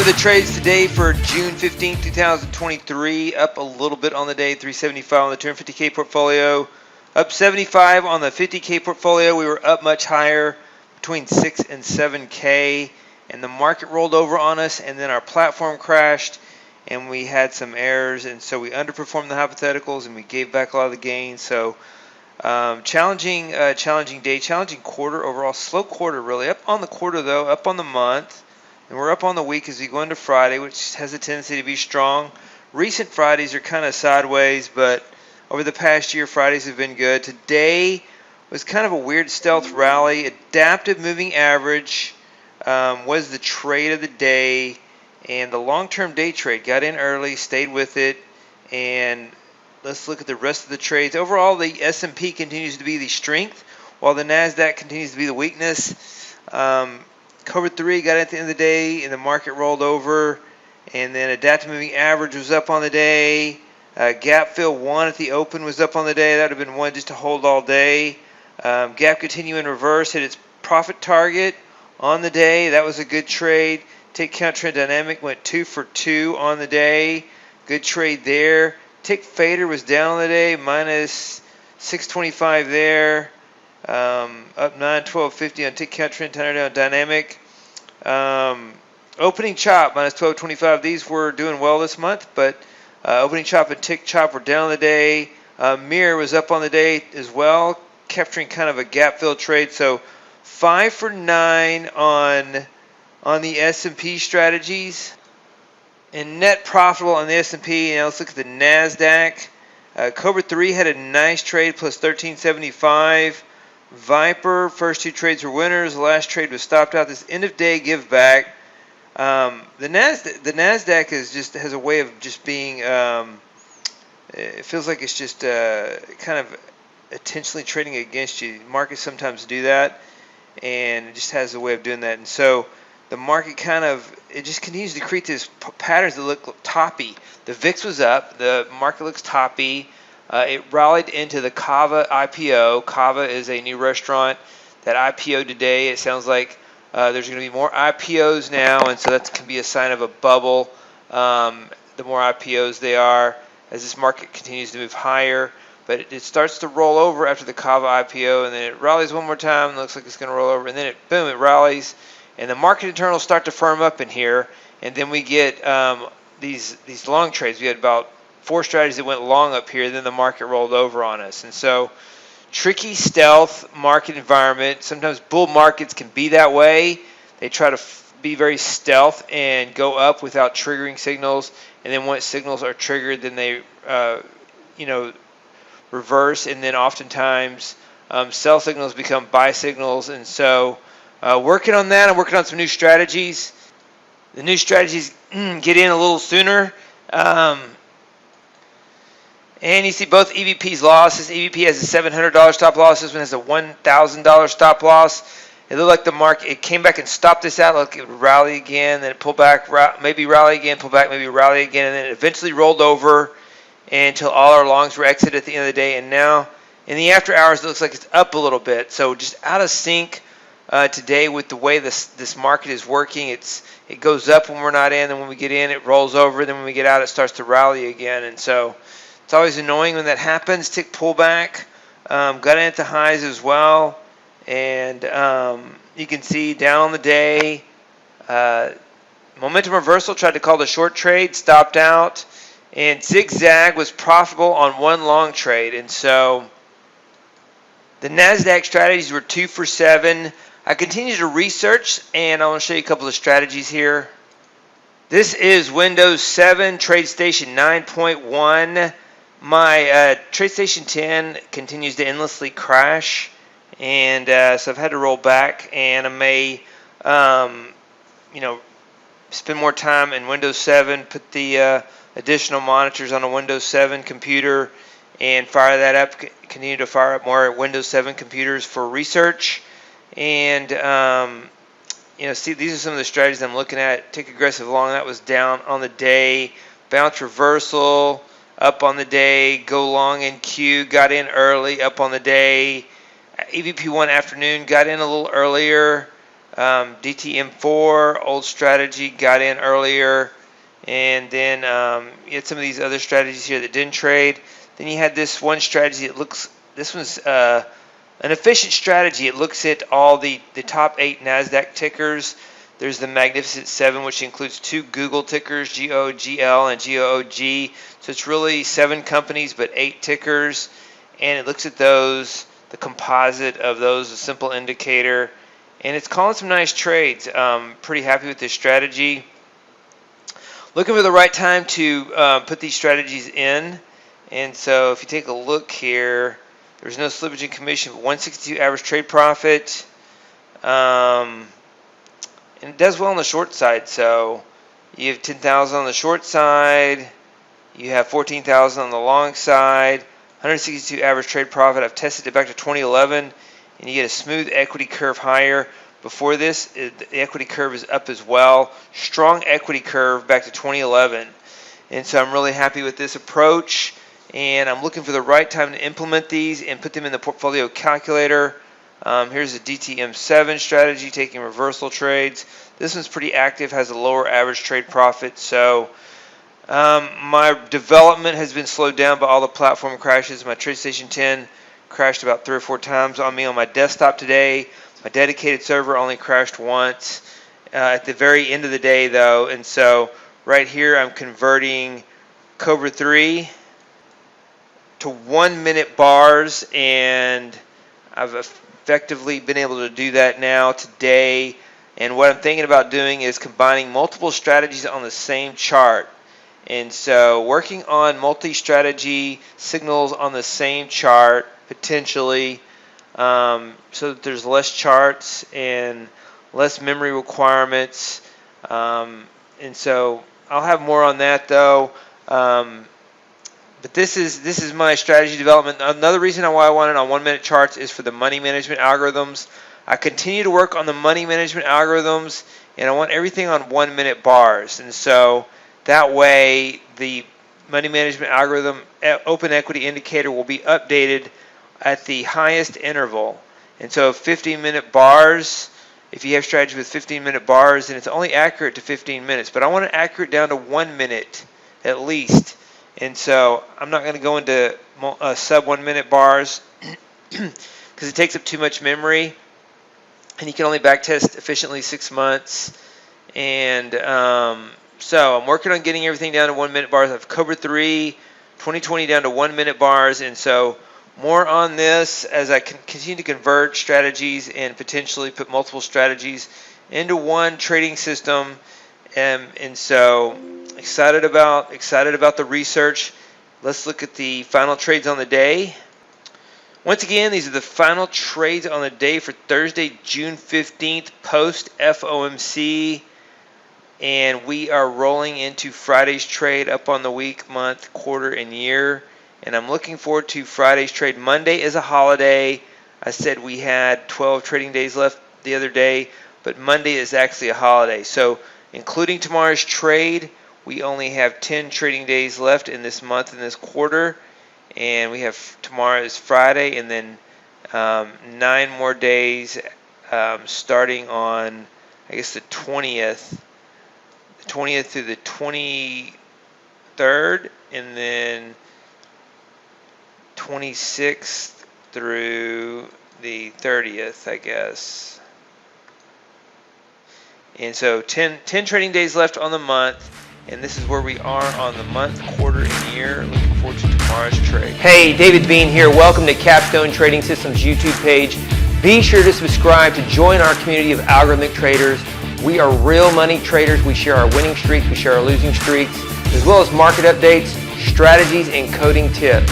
over the trades today for June 15, 2023. Up a little bit on the day, 375 on the 250K portfolio. Up 75 on the 50K portfolio. We were up much higher, between 6 and 7K. And the market rolled over on us, and then our platform crashed, and we had some errors. And so we underperformed the hypotheticals, and we gave back a lot of the gains. So challenging day, challenging quarter overall. Slow quarter, really. Up on the quarter, though. Up on the month. And we're up on the week as we go into Friday, which has a tendency to be strong. Recent Fridays are kind of sideways, but over the past year, Fridays have been good. Today was kind of a weird stealth rally. Adaptive moving average was the trade of the day, and the long-term day trade got in early, stayed with it, and let's look at the rest of the trades. Overall, the S&P continues to be the strength, while the NASDAQ continues to be the weakness. Covered 3 got it at the end of the day, and the market rolled over. And then adaptive moving average was up on the day. Gap fill 1 at the open was up on the day. That would have been one just to hold all day. Gap continue in reverse, hit its profit target on the day. That was a good trade. Tick count trend dynamic went 2 for 2 on the day. Good trade there. Tick fader was down on the day, minus 625 there. Up 912.50 on tick count trend down dynamic. Opening chop minus 1225. These were doing well this month, but opening chop and tick chop were down on the day. Mirror was up on the day as well, capturing kind of a gap fill trade. So 5 for 9 on the S&P strategies, and net profitable on the S&P. Now let's look at the NASDAQ. Cobra 3 had a nice trade, plus 1375. Viper, first 2 trades were winners. The last trade was stopped out. This end of day give back. The NASDAQ is has a way of just being. It feels like it's just kind of intentionally trading against you. Markets sometimes do that, and it just has a way of doing that. And so the market it just continues to create these patterns that look toppy. The VIX was up. The market looks toppy. It rallied into the CAVA IPO. CAVA is a new restaurant that IPO'd today. It sounds like there's going to be more IPOs now, and so that can be a sign of a bubble. The more IPOs they are, as this market continues to move higher. But it starts to roll over after the CAVA IPO, and then it rallies one more time. It looks like it's going to roll over, and then it rallies. And the market internals start to firm up in here, and then we get these long trades. We had about 4 strategies that went long up here, then the market rolled over on us. And so, tricky stealth market environment. Sometimes bull markets can be that way. They try to be very stealth and go up without triggering signals. And then once signals are triggered, then they, reverse. And then oftentimes, sell signals become buy signals. And so, working on that, I'm working on some new strategies. The new strategies get in a little sooner. And you see both EVP's losses. EVP has a $700 stop loss. This one has a $1,000 stop loss. It looked like the market, it came back and stopped this out. Look, it would rally again, then it pull back, maybe rally again, pull back, maybe rally again, and then it eventually rolled over until all our longs were exited at the end of the day. And now, in the after hours, it looks like it's up a little bit. So just out of sync today with the way this market is working. It goes up when we're not in, and when we get in, it rolls over. Then when we get out, it starts to rally again. And so it's always annoying when that happens. Tick pullback. Got in at the highs as well. And you can see down on the day, momentum reversal, tried to call the short trade, stopped out. And zigzag was profitable on 1 long trade. And so the NASDAQ strategies were 2 for 7. I continue to research, and I want to show you a couple of strategies here. This is Windows 7 TradeStation 9.1. My TradeStation 10 continues to endlessly crash, and so I've had to roll back, and I may, spend more time in Windows 7, put the additional monitors on a Windows 7 computer, and fire that up. Continue to fire up more Windows 7 computers for research, and see, these are some of the strategies I'm looking at. Take aggressive long. That was down on the day. Bounce reversal. Up on the day, go long in Q, got in early, up on the day. EVP1 afternoon, got in a little earlier. DTM4, old strategy, got in earlier. And then you had some of these other strategies here that didn't trade. Then you had this one strategy that looks, this one's an efficient strategy. It looks at all the top 8 NASDAQ tickers. There's the Magnificent 7, which includes 2 Google tickers, GOGL and GOOG. So it's really 7 companies, but 8 tickers. And it looks at those, the composite of those, a simple indicator. And it's calling some nice trades. Pretty happy with this strategy. Looking for the right time to put these strategies in. And so if you take a look here, there's no slippage in commission, but 162 average trade profit. And it does well on the short side. So you have 10,000 on the short side. You have 14,000 on the long side. 162 average trade profit. I've tested it back to 2011. And you get a smooth equity curve higher. Before this, the equity curve is up as well. Strong equity curve back to 2011. And so I'm really happy with this approach. And I'm looking for the right time to implement these and put them in the portfolio calculator. Here's a DTM7 strategy, taking reversal trades. This one's pretty active, has a lower average trade profit. So my development has been slowed down by all the platform crashes. My TradeStation 10 crashed about 3 or 4 times on me on my desktop today. My dedicated server only crashed once at the very end of the day, though. And so right here I'm converting Cobra 3 to 1-minute bars, and I've effectively been able to do that now today. And what I'm thinking about doing is combining multiple strategies on the same chart. And so working on multi-strategy signals on the same chart, potentially, so that there's less charts and less memory requirements. And so I'll have more on that, though. But this is my strategy development. Another reason why I want it on 1-minute charts is for the money management algorithms. I continue to work on the money management algorithms, and I want everything on 1-minute bars. And so that way the money management algorithm open equity indicator will be updated at the highest interval. And so 15-minute bars, if you have strategy with 15-minute bars, then it's only accurate to 15 minutes. But I want it accurate down to 1 minute at least. And so I'm not going to go into sub 1-minute bars because it takes up too much memory. And you can only backtest efficiently 6 months. And so I'm working on getting everything down to 1-minute bars. I have Cobra 3, 2020 down to 1-minute bars. And so more on this as I can continue to convert strategies and potentially put multiple strategies into one trading system. And so excited about the research. Let's look at the final trades on the day. Once again, these are the final trades on the day for Thursday, June 15th, post FOMC. And we are rolling into Friday's trade up on the week, month, quarter, and year. And I'm looking forward to Friday's trade. Monday is a holiday. I said we had 12 trading days left the other day, but Monday is actually a holiday. So including tomorrow's trade, we only have 10 trading days left in this month and this quarter. And we have tomorrow is Friday, and then 9 more days starting on, I guess, the 20th through the 23rd, and then 26th through the 30th, I guess. And so 10 trading days left on the month, and this is where we are on the month, quarter, and year. Looking forward to tomorrow's trade. Hey, David Bean here. Welcome to Capstone Trading Systems YouTube page. Be sure to subscribe to join our community of algorithmic traders. We are real money traders. We share our winning streaks, we share our losing streaks, as well as market updates, strategies, and coding tips.